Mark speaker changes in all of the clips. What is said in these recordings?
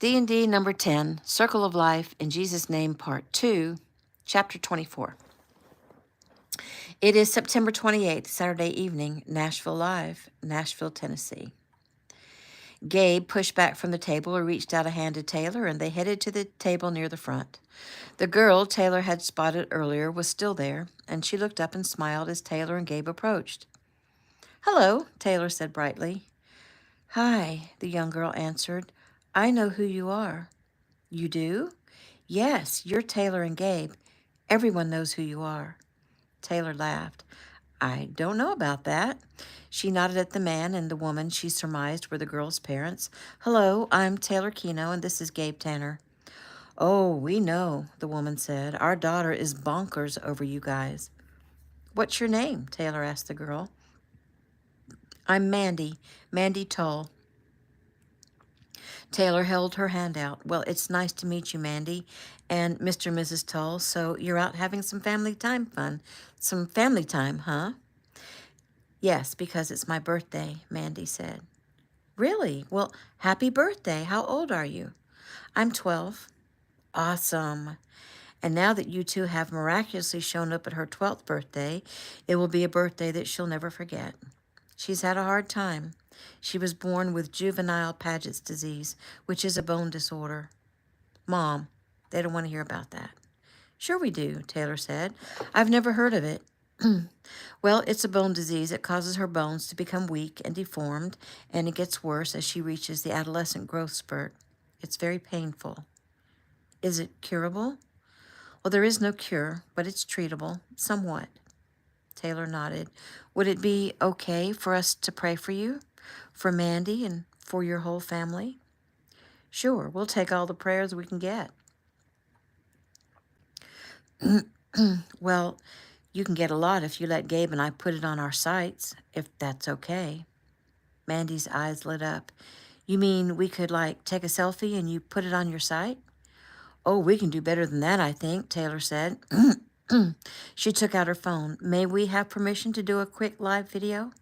Speaker 1: D&D number 10, Circle of Life in Jesus' Name, Part 2, Chapter 24. It is September 28th, Saturday evening, Nashville Live, Nashville, Tennessee. Gabe pushed back from the table and reached out a hand to Taylor, and they headed to the table near the front. The girl Taylor had spotted earlier was still there, and she looked up and smiled as Taylor and Gabe approached. "Hello," Taylor said brightly. "Hi," the young girl answered. "I know who you are." "You do?" "Yes, you're Taylor and Gabe. Everyone knows who you are." Taylor laughed. "I don't know about that." She nodded at the man and the woman she surmised were the girl's parents. "Hello, I'm Taylor Keno, and this is Gabe Tanner." "Oh, we know," the woman said. "Our daughter is bonkers over you guys." "What's your name?" Taylor asked the girl. "I'm Mandy, Mandy Tull." Taylor held her hand out. "Well, it's nice to meet you, Mandy, and Mr. and Mrs. Tull. So you're out having some family time fun. Some family time, huh?" "Yes, because it's my birthday," Mandy said. "Really? Well, happy birthday. How old are you?" "I'm 12. "Awesome. And now that you two have miraculously shown up at her 12th birthday, it will be a birthday that she'll never forget. She's had a hard time. She was born with juvenile Paget's disease, which is a bone disorder." "Mom, they don't want to hear about that." "Sure we do," Taylor said. "I've never heard of it." "Well, it's a bone disease. It causes her bones to become weak and deformed, and it gets worse as she reaches the adolescent growth spurt. It's very painful." "Is it curable?" "Well, there is no cure, but it's treatable, somewhat." Taylor nodded. "Would it be okay for us to pray for you, for Mandy, and for your whole family?" "Sure, we'll take all the prayers we can get." "Well, you can get a lot if you let Gabe and I put it on our sites, if that's okay." Mandy's eyes lit up. "You mean we could, like, take a selfie and you put it on your site?" "Oh, we can do better than that, I think," Taylor said. She took out her phone. "May we have permission to do a quick live video?"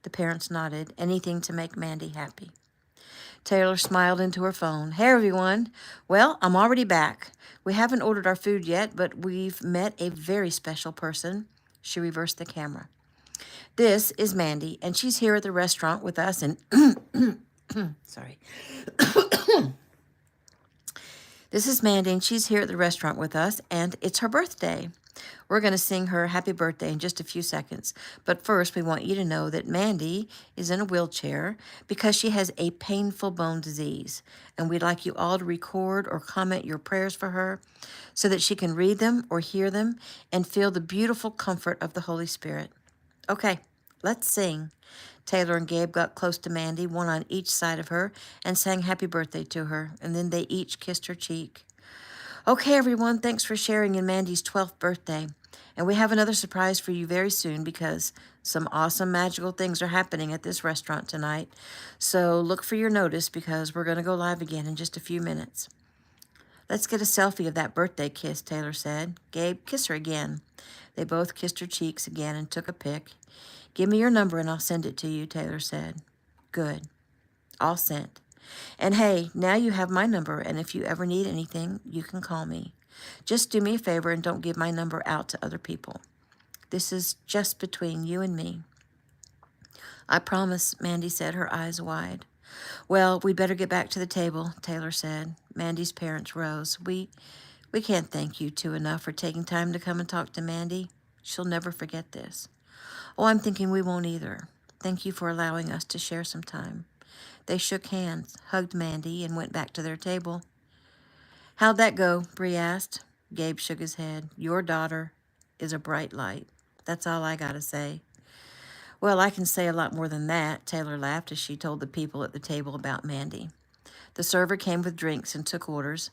Speaker 1: The parents nodded. Anything to make Mandy happy. Taylor smiled into her phone. "Hey, everyone. Well, I'm already back. We haven't ordered our food yet, but we've met a very special person." She reversed the camera. "This is Mandy, and she's here at the restaurant with us, and sorry. This is Mandy, and she's here at the restaurant with us, and it's her birthday. We're going to sing her happy birthday in just a few seconds. But first, we want you to know that Mandy is in a wheelchair because she has a painful bone disease. And we'd like you all to record or comment your prayers for her so that she can read them or hear them and feel the beautiful comfort of the Holy Spirit. Okay, let's sing." Taylor and Gabe got close to Mandy, one on each side of her, and sang happy birthday to her, and then they each kissed her cheek. "Okay, everyone, thanks for sharing in Mandy's 12th birthday. And we have another surprise for you very soon because some awesome magical things are happening at this restaurant tonight. So look for your notice because we're going to go live again in just a few minutes." "Let's get a selfie of that birthday kiss," Taylor said. "Gabe, kiss her again." They both kissed her cheeks again and took a pic. "Give me your number and I'll send it to you," Taylor said. "Good. All sent. And hey, now you have my number, and if you ever need anything, you can call me. Just do me a favor and don't give my number out to other people. This is just between you and me." "I promise," Mandy said, her eyes wide. "Well, we'd better get back to the table," Taylor said. Mandy's parents rose. We can't thank you two enough for taking time to come and talk to Mandy. She'll never forget this." "Oh, I'm thinking we won't either. Thank you for allowing us to share some time." They shook hands, hugged Mandy, and went back to their table. "How'd that go?" Bree asked. Gabe shook his head. "Your daughter is a bright light. That's all I gotta say." "Well, I can say a lot more than that," Taylor laughed as she told the people at the table about Mandy. The server came with drinks and took orders.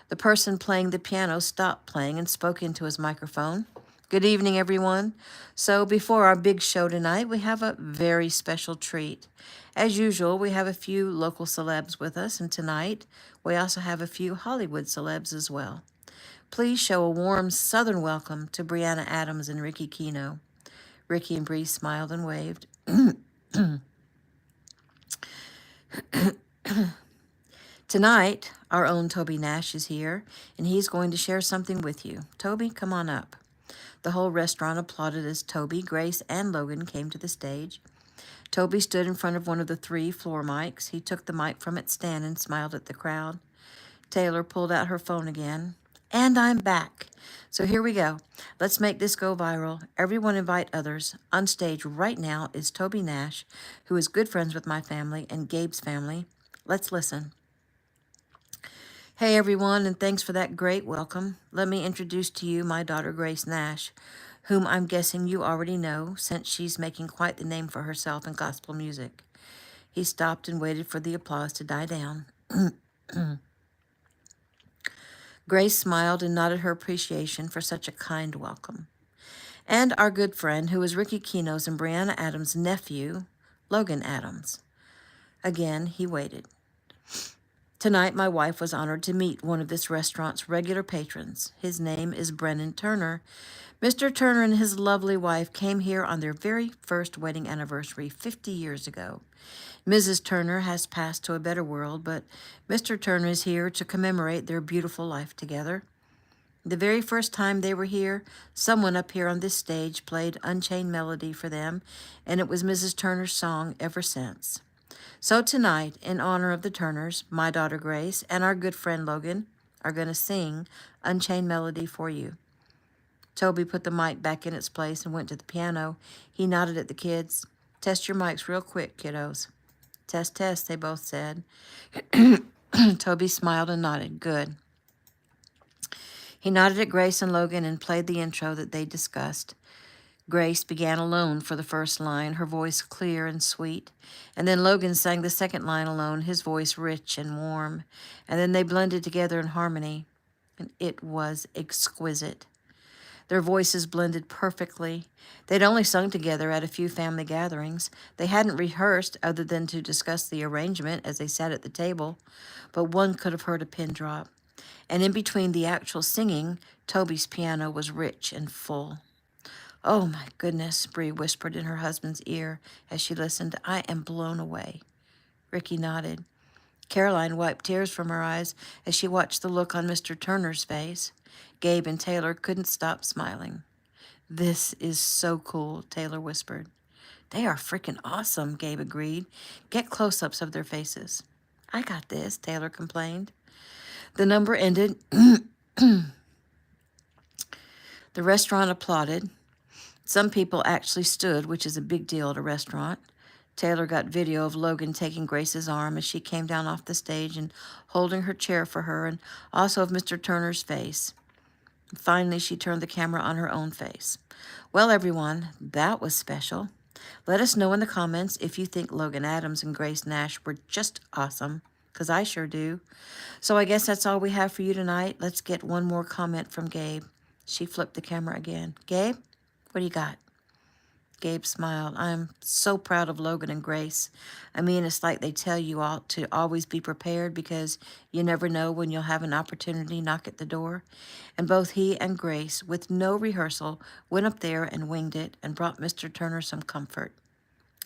Speaker 1: The person playing the piano stopped playing and spoke into his microphone. "Good evening, everyone. So before our big show tonight, we have a very special treat. As usual, we have a few local celebs with us, and tonight we also have a few Hollywood celebs as well. Please show a warm Southern welcome to Brianna Adams and Ricky Keno." Ricky and Bree smiled and waved. Tonight, our own Toby Nash is here, and he's going to share something with you. Toby, come on up. The whole restaurant applauded as Toby, Grace, and Logan came to the stage. Toby stood in front of one of the 3 floor mics. He took the mic from its stand and smiled at the crowd. Taylor pulled out her phone again. And I'm back. So here we go. Let's make this go viral. Everyone invite others. On stage right now is Toby Nash, who is good friends with my family and Gabe's family. Let's listen. Hey everyone, and thanks for that great welcome. Let me introduce to you my daughter Grace Nash, whom I'm guessing you already know since she's making quite the name for herself in gospel music. He stopped and waited for the applause to die down. Grace smiled and nodded her appreciation for such a kind welcome. And our good friend, who is Ricky Keno's and Brianna Adams' nephew, Logan Adams. Again, he waited. Tonight, my wife was honored to meet one of this restaurant's regular patrons. His name is Brennan Turner. Mr. Turner and his lovely wife came here on their very first wedding anniversary 50 years ago. Mrs. Turner has passed to a better world, but Mr. Turner is here to commemorate their beautiful life together. The very first time they were here, someone up here on this stage played Unchained Melody for them, and it was Mrs. Turner's song ever since. So tonight, in honor of the Turners, my daughter Grace and our good friend Logan are going to sing Unchained Melody for you. Toby put the mic back in its place and went to the piano. He nodded at the kids. Test your mics real quick, kiddos. Test, test, they both said. Toby smiled and nodded. Good. He nodded at Grace and Logan and played the intro that they discussed. Grace began alone for the first line, her voice clear and sweet. And then Logan sang the second line alone, his voice rich and warm. And then they blended together in harmony, and it was exquisite. Their voices blended perfectly. They'd only sung together at a few family gatherings. They hadn't rehearsed other than to discuss the arrangement as they sat at the table, but one could have heard a pin drop. And in between the actual singing, Toby's piano was rich and full. Oh, my goodness, Bree whispered in her husband's ear as she listened. I am blown away. Ricky nodded. Caroline wiped tears from her eyes as she watched the look on Mr. Turner's face. Gabe and Taylor couldn't stop smiling. This is so cool, Taylor whispered. They are freaking awesome, Gabe agreed. Get close-ups of their faces. I got this, Taylor complained. The number ended. The restaurant applauded. Some people actually stood, which is a big deal at a restaurant. Taylor got video of Logan taking Grace's arm as she came down off the stage and holding her chair for her, and also of Mr. Turner's face. Finally, she turned the camera on her own face. Well, everyone, that was special. Let us know in the comments if you think Logan Adams and Grace Nash were just awesome, because I sure do. So I guess that's all we have for you tonight. Let's get one more comment from Gabe. She flipped the camera again. Gabe, what do you got? Gabe smiled. I'm so proud of Logan and Grace. I mean, it's like they tell you all to always be prepared because you never know when you'll have an opportunity knock at the door. And both he and Grace, with no rehearsal, went up there and winged it and brought Mr. Turner some comfort.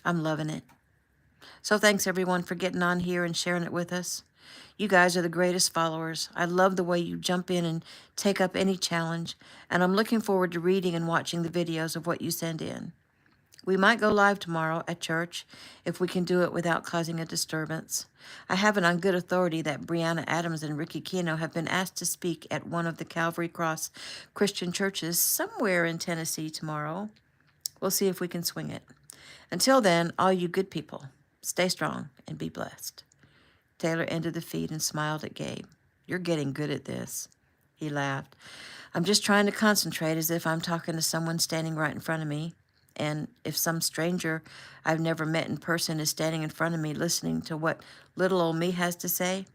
Speaker 1: I'm loving it. So thanks, everyone, for getting on here and sharing it with us. You guys are the greatest followers. I love the way you jump in and take up any challenge, and I'm looking forward to reading and watching the videos of what you send in. We might go live tomorrow at church if we can do it without causing a disturbance. I have it on good authority that Brianna Adams and Ricky Keno have been asked to speak at one of the Calvary Cross Christian churches somewhere in Tennessee tomorrow. We'll see if we can swing it. Until then, all you good people, stay strong and be blessed. Taylor ended the feed and smiled at Gabe. You're getting good at this. He laughed. I'm just trying to concentrate as if I'm talking to someone standing right in front of me. And if some stranger I've never met in person is standing in front of me listening to what little old me has to say,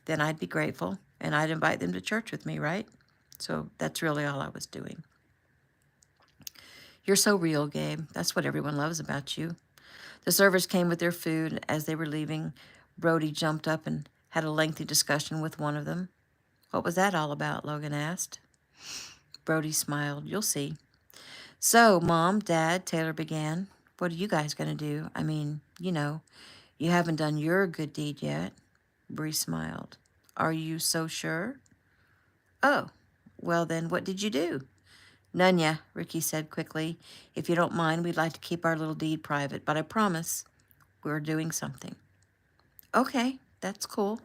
Speaker 1: then I'd be grateful and I'd invite them to church with me, right? So that's really all I was doing. You're so real, Gabe. That's what everyone loves about you. The servers came with their food. As they were leaving, Brody jumped up and had a lengthy discussion with one of them. What was that all about? Logan asked. Brody smiled. You'll see. So, Mom, Dad, Taylor began, what are you guys going to do? I mean, you know, you haven't done your good deed yet. Bree smiled. Are you so sure? Oh, well then, what did you do? None ya, Ricky said quickly. If you don't mind, we'd like to keep our little deed private, but I promise we're doing something. Okay, that's cool.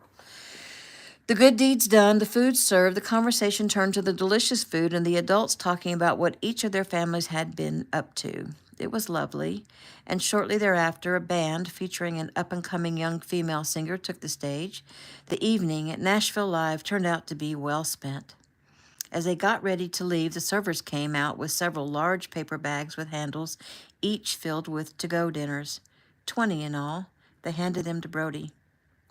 Speaker 1: The good deed's done, the food served, the conversation turned to the delicious food and the adults talking about what each of their families had been up to. It was lovely, and shortly thereafter, a band featuring an up-and-coming young female singer took the stage. The evening at Nashville Live turned out to be well spent. As they got ready to leave, the servers came out with several large paper bags with handles, each filled with to-go dinners. 20 in all. They handed them to Brody.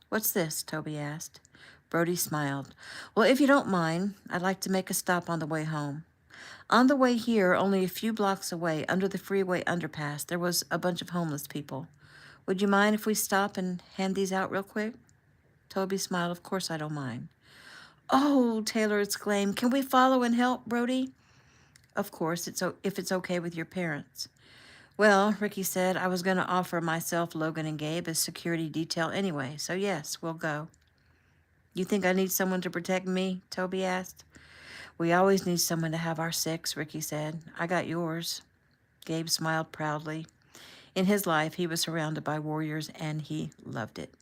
Speaker 1: What's this? Toby asked. Brody smiled. Well, if you don't mind, I'd like to make a stop on the way home. On the way here, only a few blocks away, under the freeway underpass, there was a bunch of homeless people. Would you mind if we stop and hand these out real quick? Toby smiled. Of course I don't mind. Oh, Taylor exclaimed. Can we follow and help, Brody? Of course, if it's okay with your parents. Well, Ricky said, I was going to offer myself, Logan, and Gabe as security detail anyway, so yes, we'll go. You think I need someone to protect me? Toby asked. We always need someone to have our six, Ricky said. I got yours. Gabe smiled proudly. In his life, he was surrounded by warriors, and he loved it.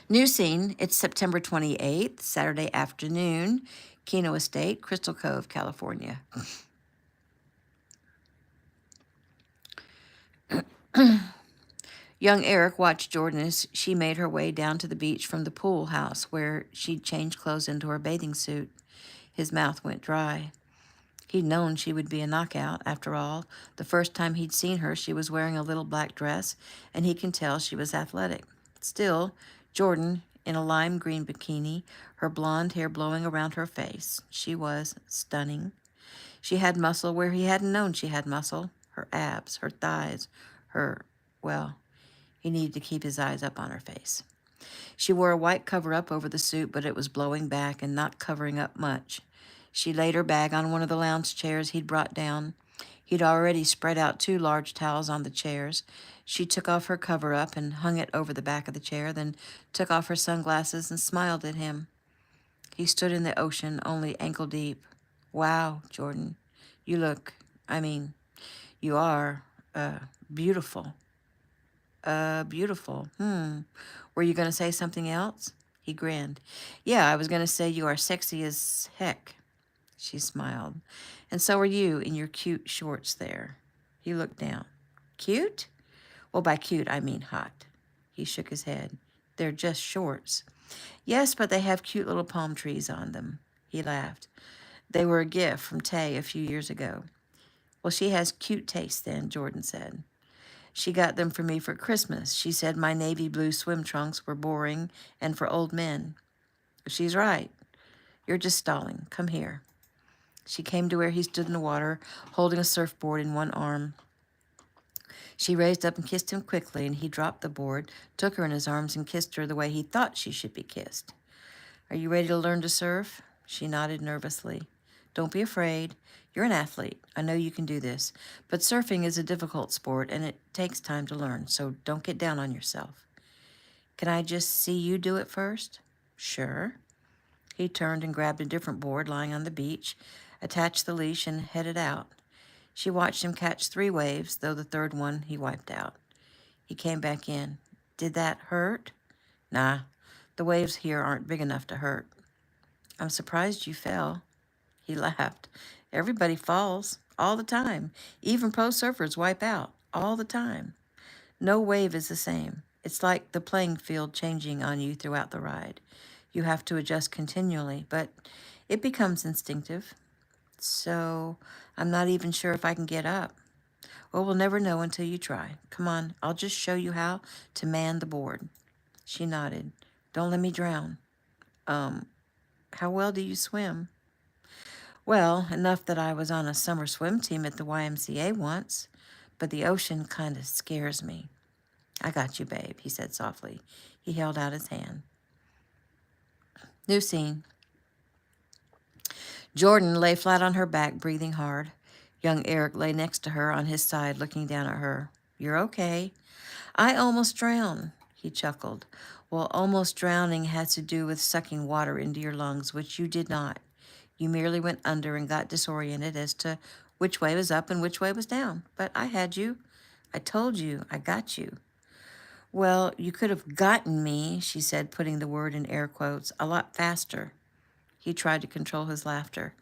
Speaker 1: New scene, it's September 28th, Saturday afternoon, Keno Estate, Crystal Cove, California. Young Eric watched Jordan as she made her way down to the beach from the pool house where she'd changed clothes into her bathing suit. His mouth went dry. He'd known she would be a knockout. After all, the first time he'd seen her, she was wearing a little black dress, and he can tell she was athletic. Still, Jordan, in a lime green bikini, her blonde hair blowing around her face, she was stunning. She had muscle where he hadn't known she had muscle. Her abs, her thighs, well, he needed to keep his eyes up on her face. She wore a white cover-up over the suit, but it was blowing back and not covering up much. She laid her bag on one of the lounge chairs he'd brought down. He'd already spread out 2 large towels on the chairs. She took off her cover-up and hung it over the back of the chair, then took off her sunglasses and smiled at him. He stood in the ocean, only ankle deep. Wow, Jordan, you are, beautiful. Beautiful. Were you going to say something else? He grinned. Yeah, I was going to say you are sexy as heck. She smiled. And so are you in your cute shorts there. He looked down. Cute? Well, by cute, I mean hot. He shook his head. They're just shorts. Yes, but they have cute little palm trees on them. He laughed. They were a gift from Tay a few years ago. Well, she has cute taste then, Jordan said. She got them for me for Christmas. She said my navy blue swim trunks were boring and for old men. She's right. You're just stalling. Come here. She came to where he stood in the water, holding a surfboard in one arm. She raised up and kissed him quickly, and he dropped the board, took her in his arms, and kissed her the way he thought she should be kissed. Are you ready to learn to surf? She nodded nervously. Don't be afraid. You're an athlete. I know you can do this. But surfing is a difficult sport, and it takes time to learn, so don't get down on yourself. Can I just see you do it first? Sure. He turned and grabbed a different board lying on the beach, attached the leash, and headed out. She watched him catch 3 waves, though the third one he wiped out. He came back in. Did that hurt? Nah, the waves here aren't big enough to hurt. I'm surprised you fell. He laughed. Everybody falls, all the time. Even pro surfers wipe out, all the time. No wave is the same. It's like the playing field changing on you throughout the ride. You have to adjust continually, but it becomes instinctive. So I'm not even sure if I can get up. Well, we'll never know until you try. Come on, I'll just show you how to man the board. She nodded. Don't let me drown. How well do you swim? Well, enough that I was on a summer swim team at the YMCA once, but the ocean kind of scares me. I got you, babe, he said softly. He held out his hand. New scene. Jordan lay flat on her back, breathing hard. Young Eric lay next to her on his side, looking down at her. You're okay. I almost drowned. He chuckled. Well, almost drowning has to do with sucking water into your lungs, which you did not. You merely went under and got disoriented as to which way was up and which way was down. But I had you. I told you. I got you. Well, you could have gotten me, she said, putting the word in air quotes, a lot faster. He tried to control his laughter.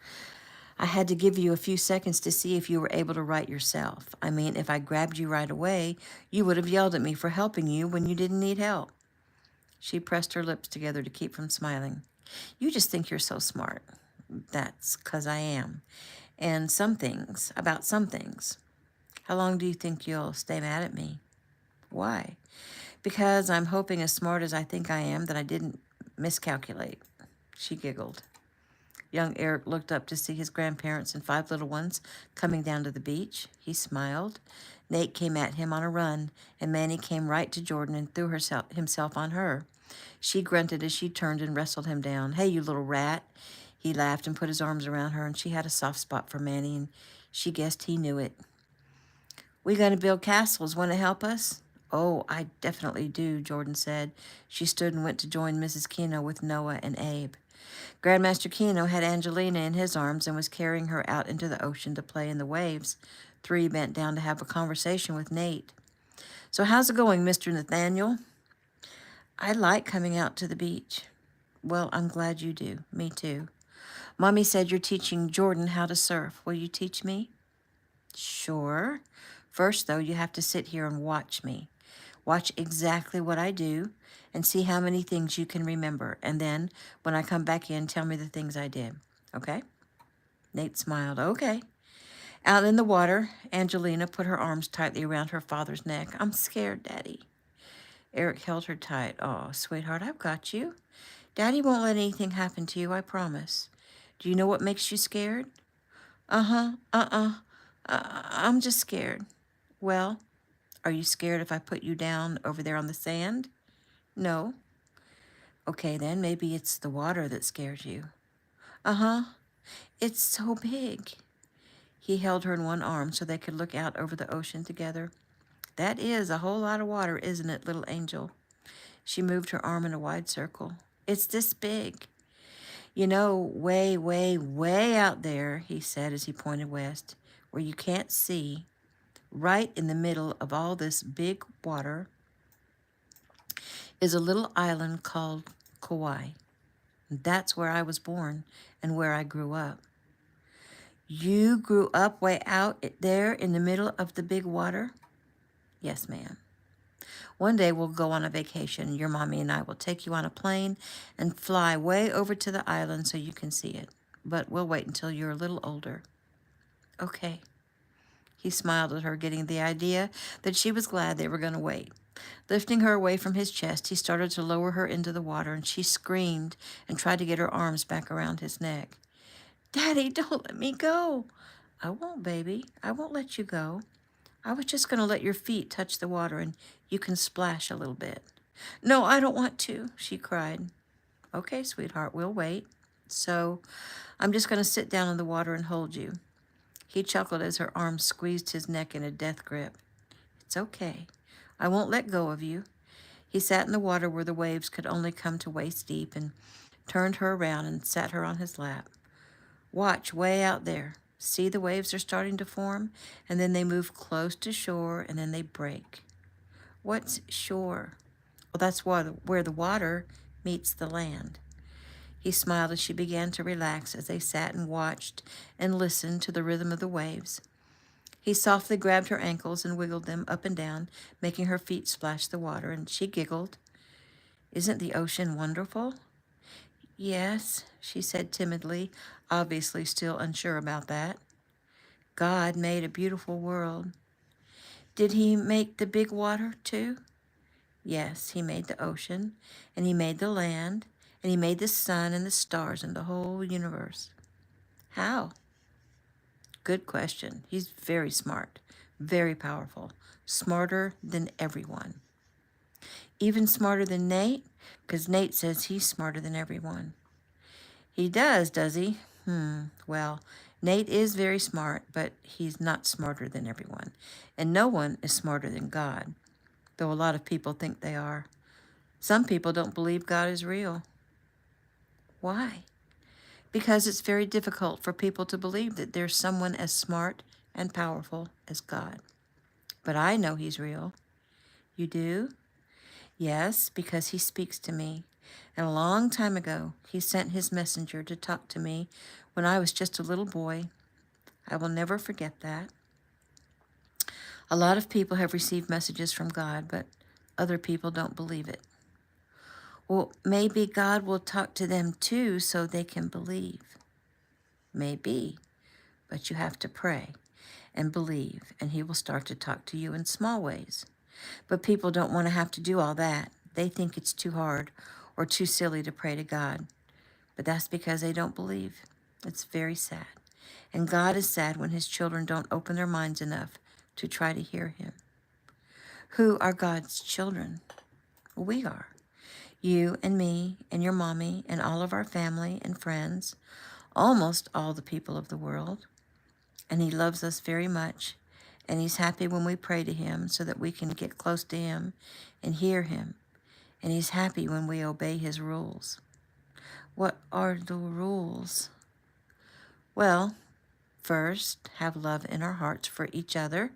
Speaker 1: I had to give you a few seconds to see if you were able to write yourself. I mean, if I grabbed you right away, you would have yelled at me for helping you when you didn't need help. She pressed her lips together to keep from smiling. You just think you're so smart. That's 'cause I am. And about some things. How long do you think you'll stay mad at me? Why? Because I'm hoping, as smart as I think I am, that I didn't miscalculate. She giggled. Young Eric looked up to see his grandparents and 5 little ones coming down to the beach. He smiled. Nate came at him on a run, and Manny came right to Jordan and threw himself on her. She grunted as she turned and wrestled him down. Hey, you little rat. He laughed and put his arms around her, and she had a soft spot for Manny, and she guessed he knew it. We going to build castles. Want to help us? Oh, I definitely do, Jordan said. She stood and went to join Mrs. Keno with Noah and Abe. Grandmaster Keno had Angelina in his arms and was carrying her out into the ocean to play in the waves. 3 bent down to have a conversation with Nate. So how's it going, Mr. Nathaniel? I like coming out to the beach. Well, I'm glad you do. Me too. Mommy said you're teaching Jordan how to surf. Will you teach me? Sure. First, though, you have to sit here and watch me. Watch exactly what I do and see how many things you can remember. And then, when I come back in, tell me the things I did. Okay? Nate smiled. Okay. Out in the water, Angelina put her arms tightly around her father's neck. I'm scared, Daddy. Eric held her tight. Oh, sweetheart, I've got you. Daddy won't let anything happen to you, I promise. Do you know what makes you scared? Uh-huh. I'm just scared. Well, are you scared if I put you down over there on the sand? No. Okay, then maybe it's the water that scares you. Uh-huh. It's so big. He held her in one arm so they could look out over the ocean together. That is a whole lot of water, isn't it, little angel? She moved her arm in a wide circle. It's this big. You know, way, way, way out there, he said as he pointed west, where you can't see, right in the middle of all this big water, is a little island called Kauai. That's where I was born and where I grew up. You grew up way out there in the middle of the big water? Yes, ma'am. One day we'll go on a vacation. Your mommy and I will take you on a plane and fly way over to the island so you can see it. But we'll wait until you're a little older. Okay. He smiled at her, getting the idea that she was glad they were going to wait. Lifting her away from his chest, he started to lower her into the water, and she screamed and tried to get her arms back around his neck. Daddy, don't let me go. I won't, baby. I won't let you go. I was just going to let your feet touch the water and you can splash a little bit. No, I don't want to, she cried. Okay, sweetheart, we'll wait. So I'm just going to sit down in the water and hold you. He chuckled as her arms squeezed his neck in a death grip. It's okay. I won't let go of you. He sat in the water where the waves could only come to waist deep and turned her around and sat her on his lap. Watch way out there. See, the waves are starting to form, and then they move close to shore, and then they break. What's shore? Well, that's where the water meets the land. He smiled as she began to relax as they sat and watched and listened to the rhythm of the waves. He softly grabbed her ankles and wiggled them up and down, making her feet splash the water, and she giggled. Isn't the ocean wonderful? Yes, she said timidly, obviously still unsure about that. God made a beautiful world. Did he make the big water too? Yes, he made the ocean, and he made the land, and he made the sun and the stars and the whole universe. How? Good question. He's very smart, very powerful, smarter than everyone. Even smarter than Nate, because Nate says he's smarter than everyone. He does he? Well, Nate is very smart, but he's not smarter than everyone. And no one is smarter than God, though a lot of people think they are. Some people don't believe God is real. Why? Because it's very difficult for people to believe that there's someone as smart and powerful as God. But I know He's real. You do? Yes, because He speaks to me. And a long time ago, He sent His messenger to talk to me when I was just a little boy. I will never forget that. A lot of people have received messages from God, but other people don't believe it. Well, maybe God will talk to them too so they can believe. Maybe, but you have to pray and believe, and He will start to talk to you in small ways. But people don't want to have to do all that. They think it's too hard or too silly to pray to God. But that's because they don't believe. It's very sad. And God is sad when His children don't open their minds enough to try to hear Him. Who are God's children? We are. You and me and your mommy and all of our family and friends, almost all the people of the world. And He loves us very much. And He's happy when we pray to Him so that we can get close to Him and hear Him. And He's happy when we obey His rules. What are the rules? Well, first, have love in our hearts for each other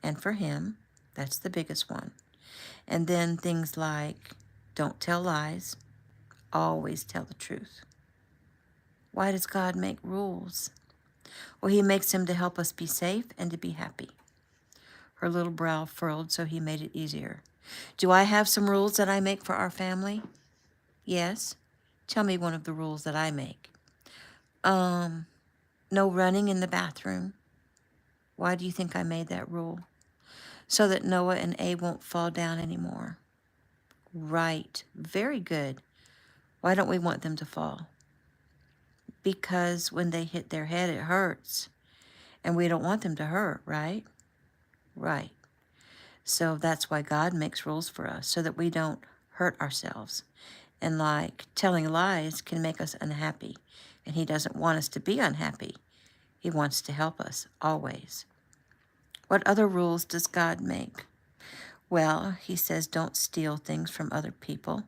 Speaker 1: and for Him. That's the biggest one. And then things like, don't tell lies, always tell the truth. Why does God make rules? Well, He makes them to help us be safe and to be happy. Her little brow furrowed, so He made it easier. Do I have some rules that I make for our family? Yes. Tell me one of the rules that I make. No running in the bathroom. Why do you think I made that rule? So that Noah and Abe won't fall down anymore. Right. Very good. Why don't we want them to fall? Because when they hit their head, it hurts. And we don't want them to hurt, right? Right. So that's why God makes rules for us, so that we don't hurt ourselves. And like telling lies can make us unhappy. And He doesn't want us to be unhappy. He wants to help us, always. What other rules does God make? Well, He says don't steal things from other people.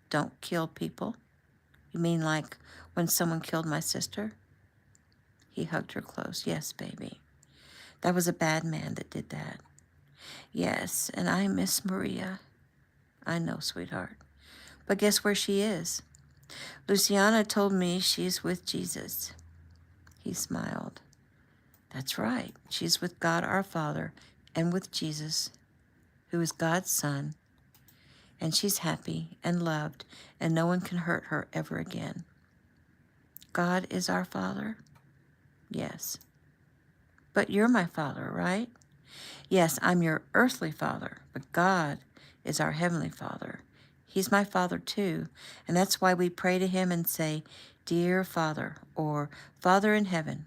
Speaker 1: Don't kill people. You mean like when someone killed my sister? He hugged her close. Yes, baby. That was a bad man that did that. Yes, and I miss Maria. I know, sweetheart. But guess where she is? Luciana told me she's with Jesus. He smiled. That's right. She's with God our Father and with Jesus, who is God's Son. And she's happy and loved, and no one can hurt her ever again. God is our Father? Yes. But you're my Father, right? Yes, I'm your earthly father, but God is our heavenly Father. He's my Father too, and that's why we pray to Him and say, Dear Father, or Father in heaven.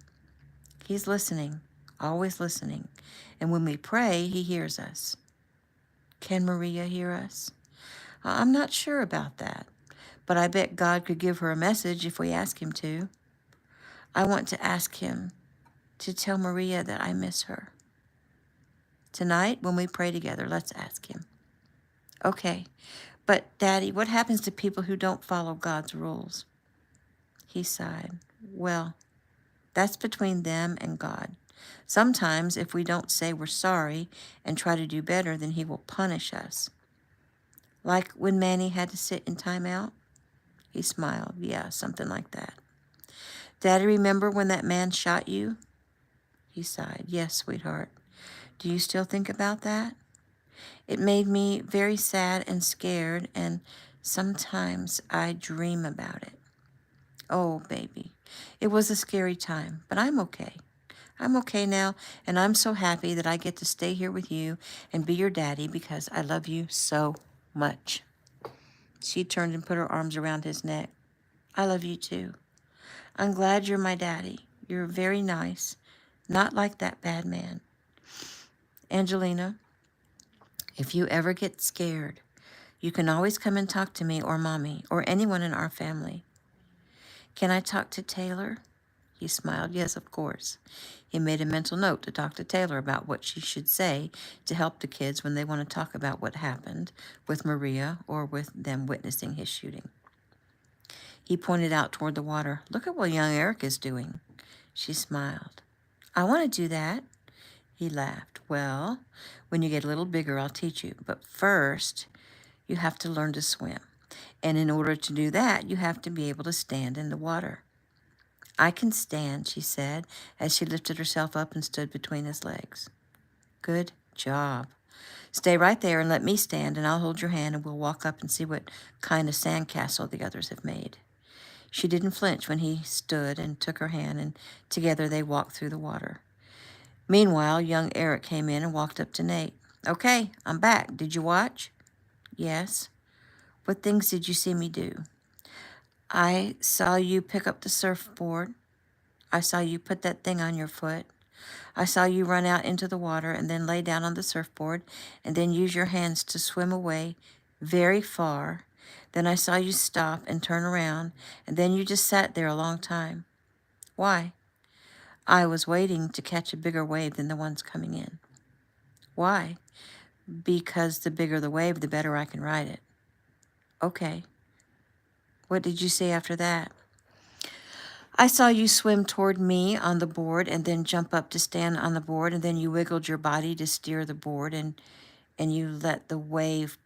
Speaker 1: He's listening, always listening, and when we pray, He hears us. Can Maria hear us? I'm not sure about that, but I bet God could give her a message if we ask Him to. I want to ask Him to tell Maria that I miss her. Tonight, when we pray together, let's ask Him. Okay, but Daddy, what happens to people who don't follow God's rules? He sighed. Well, that's between them and God. Sometimes, if we don't say we're sorry and try to do better, then He will punish us. Like when Manny had to sit in timeout? He smiled. Yeah, something like that. Daddy, remember when that man shot you? He sighed. Yes, sweetheart. Do you still think about that? It made me very sad and scared, and sometimes I dream about it. Oh, baby, it was a scary time, but I'm okay. I'm okay now, and I'm so happy that I get to stay here with you and be your daddy because I love you so much. She turned and put her arms around his neck. I love you too. I'm glad you're my daddy. You're very nice, not like that bad man. Angelina, if you ever get scared, you can always come and talk to me or Mommy or anyone in our family. Can I talk to Taylor? He smiled. Yes, of course. He made a mental note to talk to Taylor about what she should say to help the kids when they want to talk about what happened with Maria or with them witnessing his shooting. He pointed out toward the water. Look at what young Eric is doing. She smiled. I want to do that. He laughed. Well, when you get a little bigger, I'll teach you. But first, you have to learn to swim. And in order to do that, you have to be able to stand in the water. I can stand, she said, as she lifted herself up and stood between his legs. Good job. Stay right there and let me stand, and I'll hold your hand, and we'll walk up and see what kind of sandcastle the others have made. She didn't flinch when he stood and took her hand, and together they walked through the water. Meanwhile, young Eric came in and walked up to Nate. Okay, I'm back. Did you watch? Yes. What things did you see me do? I saw you pick up the surfboard. I saw you put that thing on your foot. I saw you run out into the water and then lay down on the surfboard and then use your hands to swim away very far. Then I saw you stop and turn around, and then you just sat there a long time. Why? I was waiting to catch a bigger wave than the ones coming in. Why? Because the bigger the wave, the better I can ride it. Okay. What did you see after that? I saw you swim toward me on the board and then jump up to stand on the board, and then you wiggled your body to steer the board, and you let the wave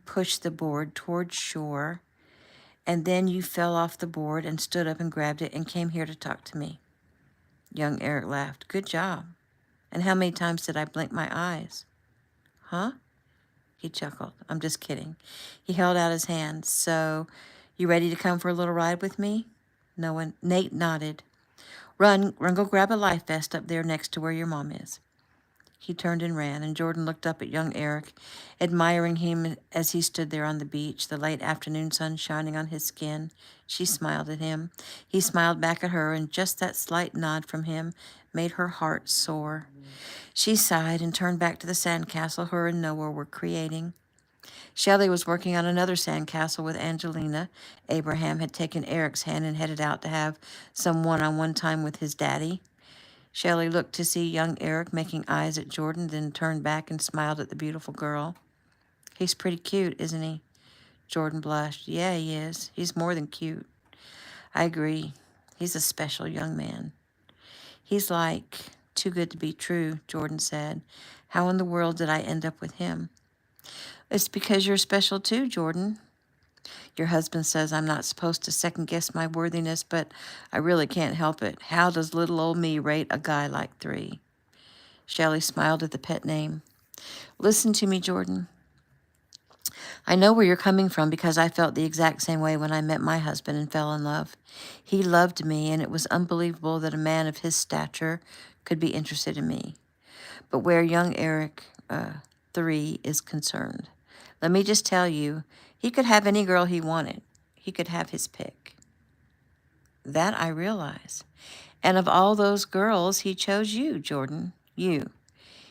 Speaker 1: push the board toward shore, and then you fell off the board and stood up and grabbed it and came here to talk to me. Young Eric laughed. Good job. And how many times did I blink my eyes? Huh? He chuckled. I'm just kidding. He held out his hand. So, you ready to come for a little ride with me? No one. Nate nodded. Run, go grab a life vest up there next to where your mom is. He turned and ran, and Jordan looked up at young Eric, admiring him as he stood there on the beach, the late afternoon sun shining on his skin. She smiled at him. He smiled back at her, and just that slight nod from him made her heart soar. She sighed and turned back to the sandcastle her and Noah were creating. Shelley was working on another sandcastle with Angelina. Abraham had taken Eric's hand and headed out to have some one-on-one time with his daddy. Shelley looked to see young Eric making eyes at Jordan, then turned back and smiled at the beautiful girl. He's pretty cute, isn't he? Jordan blushed. Yeah, he is. He's more than cute. I agree. He's a special young man. He's like too good to be true, Jordan said. How in the world did I end up with him? It's because you're special too, Jordan. Your husband says I'm not supposed to second-guess my worthiness, but I really can't help it. How does little old me rate a guy like 3? Shelley smiled at the pet name. Listen to me, Jordan. I know where you're coming from because I felt the exact same way when I met my husband and fell in love. He loved me, and it was unbelievable that a man of his stature could be interested in me. But where young Eric, 3, is concerned, let me just tell you, he could have any girl he wanted. He could have his pick. That I realize. And of all those girls, he chose you, Jordan. You.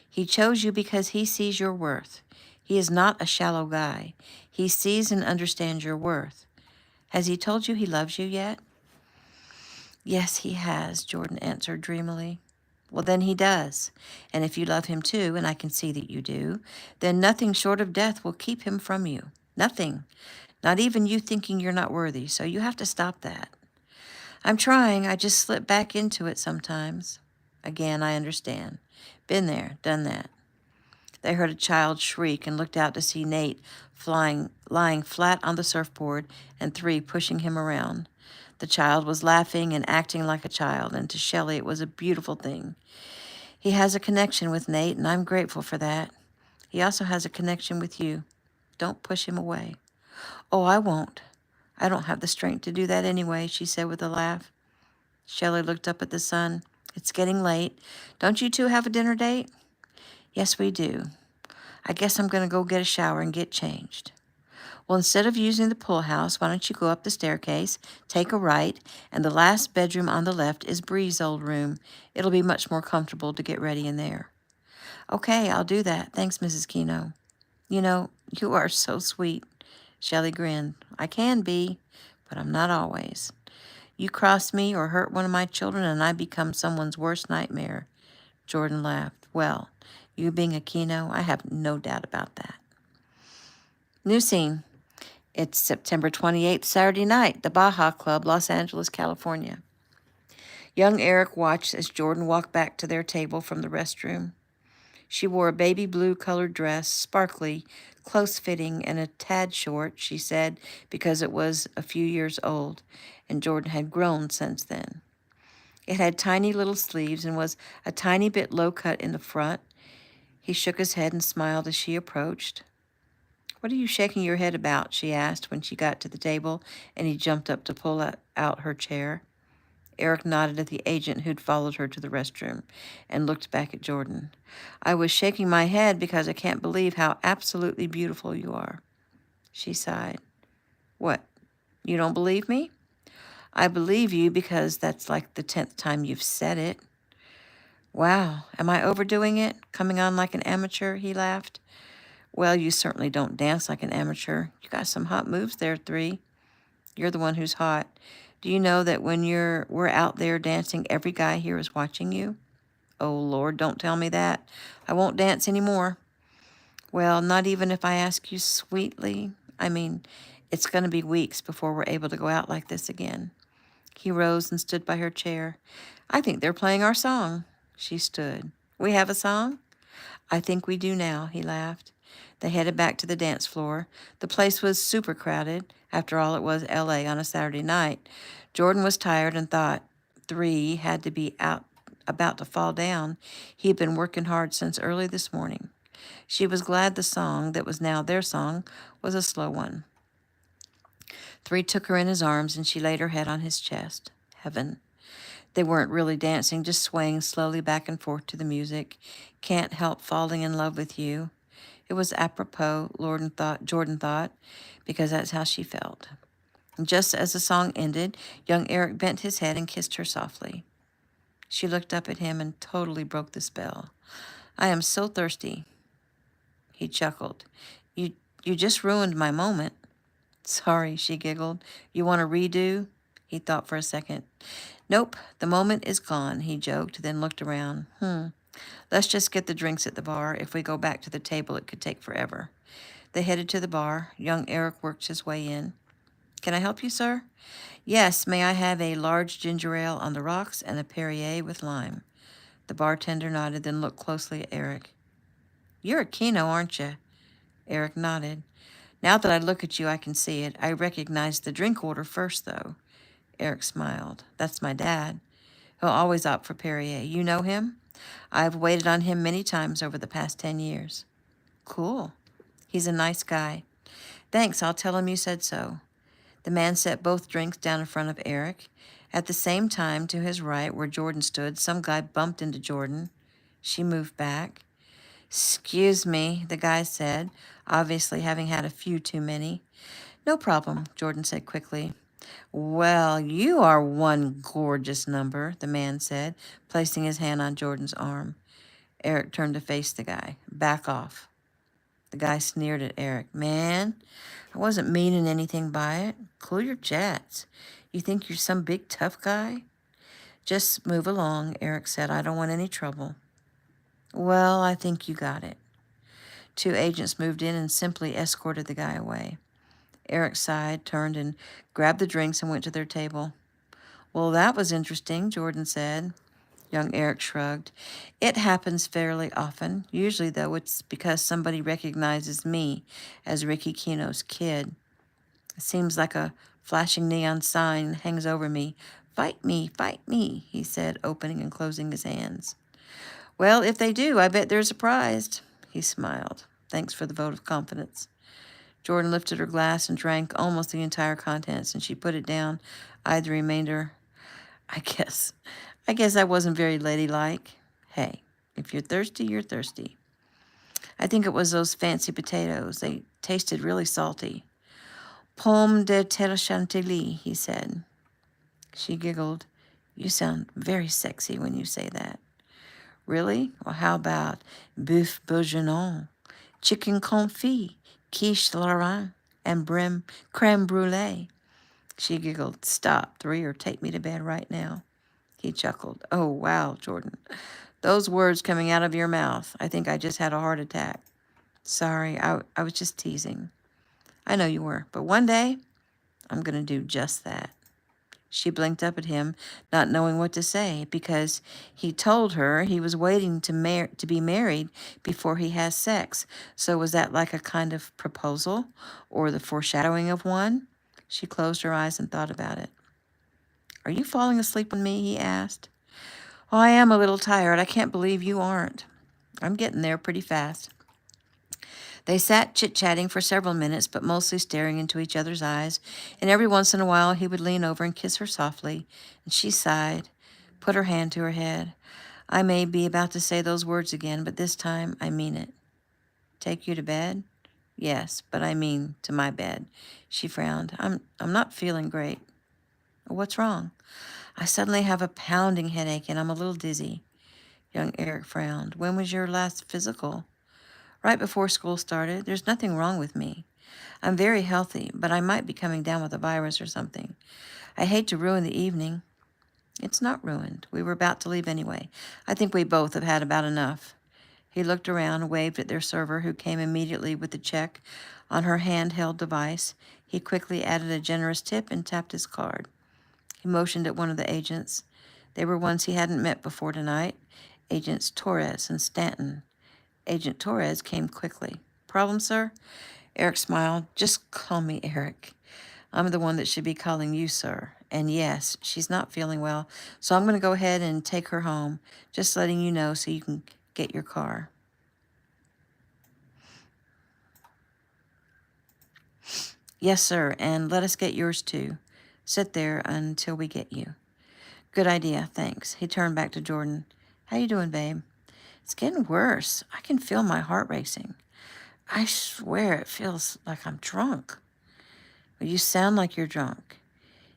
Speaker 1: He chose you because he sees your worth. He is not a shallow guy. He sees and understands your worth. Has he told you he loves you yet? Yes, he has, Jordan answered dreamily. Well, then he does. And if you love him too, and I can see that you do, then nothing short of death will keep him from you. Nothing. Not even you thinking you're not worthy, so you have to stop that. I'm trying. I just slip back into it sometimes. Again, I understand. Been there, done that. They heard a child shriek and looked out to see Nate lying flat on the surfboard and 3 pushing him around. The child was laughing and acting like a child, and to Shelley it was a beautiful thing. He has a connection with Nate, and I'm grateful for that. He also has a connection with you. Don't push him away. Oh, I won't. I don't have the strength to do that anyway, she said with a laugh. Shelley looked up at the sun. It's getting late. Don't you two have a dinner date? Yes, we do. I guess I'm going to go get a shower and get changed. Well, instead of using the pool house, why don't you go up the staircase, take a right, and the last bedroom on the left is Bree's old room. It'll be much more comfortable to get ready in there. Okay, I'll do that. Thanks, Mrs. Keno. You know, you are so sweet. Shelley grinned. I can be, but I'm not always. You cross me or hurt one of my children and I become someone's worst nightmare. Jordan laughed. Well, you being a Kino, I have no doubt about that. New scene. It's September 28th, Saturday night, the Baja Club, Los Angeles, California. Young Eric watched as Jordan walked back to their table from the restroom. She wore a baby blue colored dress, sparkly, close-fitting, and a tad short, she said, because it was a few years old, and Jordan had grown since then. It had tiny little sleeves and was a tiny bit low-cut in the front. He shook his head and smiled as she approached. What are you shaking your head about? She asked when she got to the table, and he jumped up to pull out her chair. Eric nodded at the agent who'd followed her to the restroom and looked back at Jordan. I was shaking my head because I can't believe how absolutely beautiful you are. She sighed. What? You don't believe me? I believe you because that's like the 10th time you've said it. Wow, am I overdoing it? Coming on like an amateur? He laughed. Well, you certainly don't dance like an amateur. You got some hot moves there, 3. You're the one who's hot. Do you know that when we're out there dancing, every guy here is watching you? Oh, Lord, don't tell me that. I won't dance anymore. Well, not even if I ask you sweetly. I mean, it's going to be weeks before we're able to go out like this again. He rose and stood by her chair. I think they're playing our song. She stood. We have a song? I think we do now, he laughed. They headed back to the dance floor. The place was super crowded. After all, it was L.A. on a Saturday night. Jordan was tired and thought 3 had to be out about to fall down. He had been working hard since early this morning. She was glad the song, that was now their song, was a slow one. 3 took her in his arms, and she laid her head on his chest. Heaven. They weren't really dancing, just swaying slowly back and forth to the music. Can't help falling in love with you. It was apropos, Jordan thought, because that's how she felt. And just as the song ended, young Eric bent his head and kissed her softly. She looked up at him and totally broke the spell. I am so thirsty. He chuckled. You just ruined my moment. Sorry, she giggled. You want a redo? He thought for a second. Nope, the moment is gone, he joked, then looked around. Let's just get the drinks at the bar. If we go back to the table, it could take forever. They headed to the bar. Young Eric worked his way in. Can I help you, sir? Yes, may I have a large ginger ale on the rocks and a Perrier with lime? The bartender nodded, then looked closely at Eric. You're a Kino, aren't you? Eric nodded. Now that I look at you, I can see it. I recognize the drink order first, though. Eric smiled. That's my dad. He'll always opt for Perrier. You know him? I've waited on him many times over the past 10 years. Cool. He's a nice guy. Thanks, I'll tell him you said so. The man set both drinks down in front of Eric. At the same time, to his right, where Jordan stood, some guy bumped into Jordan. She moved back. Excuse me, the guy said, obviously having had a few too many. No problem, Jordan said quickly. Well, you are one gorgeous number, the man said, placing his hand on Jordan's arm. Eric turned to face the guy. Back off. The guy sneered at Eric. Man, I wasn't meaning anything by it. Cool your jets. You think you're some big tough guy? Just move along, Eric said. I don't want any trouble. Well, I think you got it. 2 agents moved in and simply escorted the guy away. Eric sighed, turned, and grabbed the drinks and went to their table. Well, that was interesting, Jordan said. Young Eric shrugged. It happens fairly often. Usually, though, it's because somebody recognizes me as Ricky Kino's kid. It seems like a flashing neon sign hangs over me. Fight me, he said, opening and closing his hands. Well, if they do, I bet they're surprised. He smiled. Thanks for the vote of confidence. Jordan lifted her glass and drank almost the entire contents, and she put it down, eyed the remainder. I guess I wasn't very ladylike. Hey, if you're thirsty, you're thirsty. I think it was those fancy potatoes. They tasted really salty. Pomme de terre chantilly, he said. She giggled. You sound very sexy when you say that. Really? Well, how about boeuf bourguignon, chicken confit, quiche Lorraine, and creme brulee? She giggled. Stop, 3, or take me to bed right now. He chuckled. Oh, wow, Jordan. Those words coming out of your mouth. I think I just had a heart attack. Sorry, I was just teasing. I know you were, but one day I'm going to do just that. She blinked up at him, not knowing what to say, because he told her he was waiting to be married before he has sex. So was that like a kind of proposal, or the foreshadowing of one? She closed her eyes and thought about it. Are you falling asleep on me? He asked. Oh, I am a little tired. I can't believe you aren't. I'm getting there pretty fast. They sat chit-chatting for several minutes, but mostly staring into each other's eyes, and every once in a while he would lean over and kiss her softly, and she sighed, put her hand to her head. I may be about to say those words again, but this time I mean it. Take you to bed? Yes, but I mean to my bed. She frowned. I'm not feeling great. What's wrong? I suddenly have a pounding headache and I'm a little dizzy. Young Eric frowned. When was your last physical? Right before school started. There's nothing wrong with me. I'm very healthy, but I might be coming down with a virus or something. I hate to ruin the evening. It's not ruined. We were about to leave anyway. I think we both have had about enough. He looked around, waved at their server, who came immediately with the check on her handheld device. He quickly added a generous tip and tapped his card. He motioned at one of the agents. They were ones he hadn't met before tonight, Agents Torres and Stanton. Agent Torres came quickly. Problem, sir? Eric smiled. Just call me Eric. I'm the one that should be calling you, sir. And yes, she's not feeling well, so I'm going to go ahead and take her home. Just letting you know so you can get your car. Yes, sir, and let us get yours too. Sit there until we get you. Good idea, thanks. He turned back to Jordan. How you doing, babe? It's getting worse. I can feel my heart racing. I swear it feels like I'm drunk. Well, you sound like you're drunk.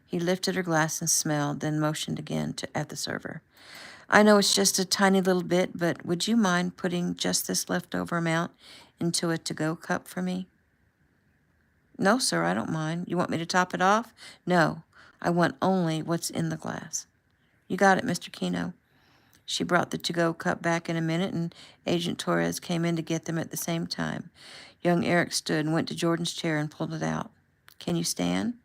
Speaker 1: He lifted her glass and smelled, then motioned again at the server. I know it's just a tiny little bit, but would you mind putting just this leftover amount into a to-go cup for me? No, sir, I don't mind. You want me to top it off? No, I want only what's in the glass. You got it, Mr. Keno. She brought the to-go cup back in a minute, and Agent Torres came in to get them at the same time. Young Eric stood and went to Jordan's chair and pulled it out. Can you stand?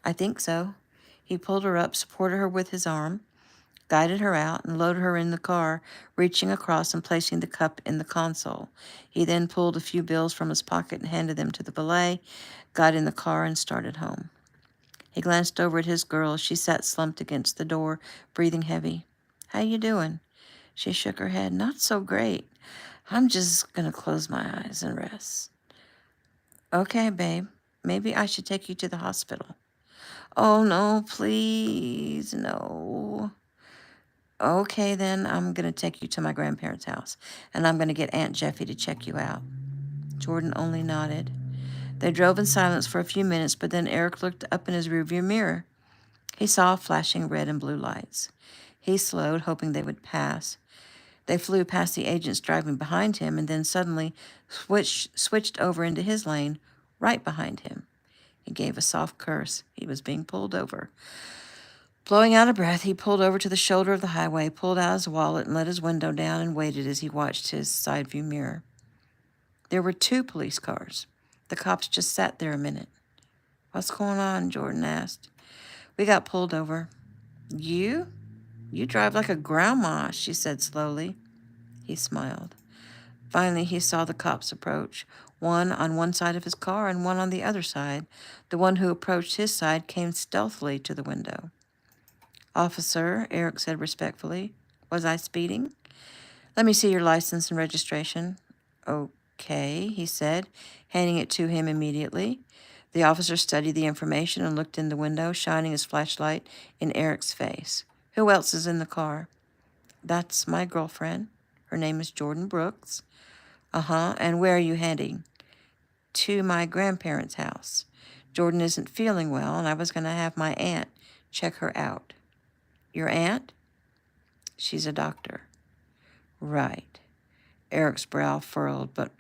Speaker 1: I think so. He pulled her up, supported her with his arm, guided her out, and loaded her in the car, reaching across and placing the cup in the console. He then pulled a few bills from his pocket and handed them to the valet, got in the car, and started home. He glanced over at his girl. She sat slumped against the door, breathing heavy. How you doing? She shook her head. Not so great. I'm just going to close my eyes and rest. Okay, babe. Maybe I should take you to the hospital. Oh, no, please, no. Okay, then I'm going to take you to my grandparents' house, and I'm going to get Aunt Jeffy to check you out. Jordan only nodded. They drove in silence for a few minutes, but then Eric looked up in his rearview mirror. He saw flashing red and blue lights. He slowed, hoping they would pass. They flew past the agents driving behind him and then suddenly switched over into his lane, right behind him. He gave a soft curse. He was being pulled over. Blowing out a breath, he pulled over to the shoulder of the highway, pulled out his wallet, and let his window down and waited as he watched his side view mirror. There were 2 police cars. The cops just sat there a minute. What's going on? Jordan asked. We got pulled over. You? You drive like a grandma, she said slowly. He smiled. Finally, he saw the cops approach, one on one side of his car and one on the other side. The one who approached his side came stealthily to the window. Officer, Eric said respectfully, was I speeding? Let me see your license and registration. Okay, he said, handing it to him immediately. The officer studied the information and looked in the window, shining his flashlight in Eric's face. Who else is in the car? That's my girlfriend. Her name is Jordan Brooks. Uh-huh, and where are you heading? To my grandparents' house. Jordan isn't feeling well, and I was going to have my aunt check her out. Your aunt? She's a doctor. Right. Eric's brow furrowed, but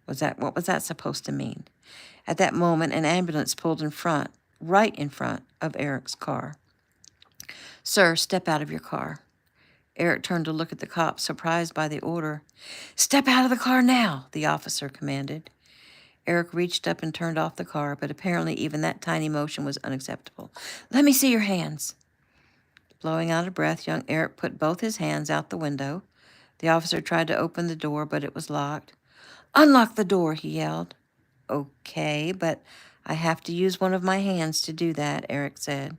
Speaker 1: what was that supposed to mean? At that moment, an ambulance pulled in front. right in front of Eric's car. "Sir, step out of your car." Eric turned to look at the cop, surprised by the order. "Step out of the car now," the officer commanded. Eric reached up and turned off the car, but apparently even that tiny motion was unacceptable. "Let me see your hands." Blowing out of breath, young Eric put both his hands out the window. The officer tried to open the door, but it was locked. "Unlock the door," he yelled. "Okay, but I have to use one of my hands to do that," Eric said.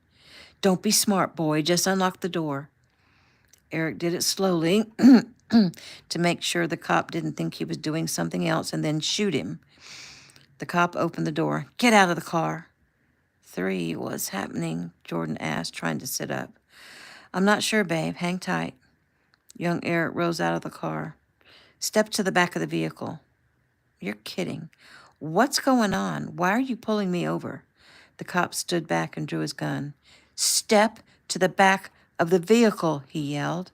Speaker 1: "Don't be smart, boy. Just unlock the door." Eric did it slowly to make sure the cop didn't think he was doing something else and then shoot him. The cop opened the door. "Get out of the car." "3, what's happening?" Jordan asked, trying to sit up. "I'm not sure, babe. Hang tight." Young Eric rose out of the car. "Step to the back of the vehicle." "You're kidding. What's going on? Why are you pulling me over?" The cop stood back and drew his gun. "Step to the back of the vehicle," he yelled.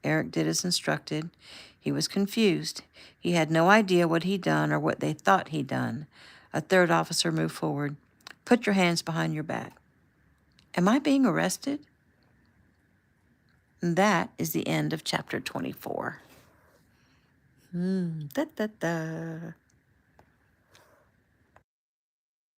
Speaker 1: Eric did as instructed. He was confused. He had no idea what he'd done or what they thought he'd done. A third officer moved forward. "Put your hands behind your back." "Am I being arrested?" And that is the end of chapter 24. Da, da, da.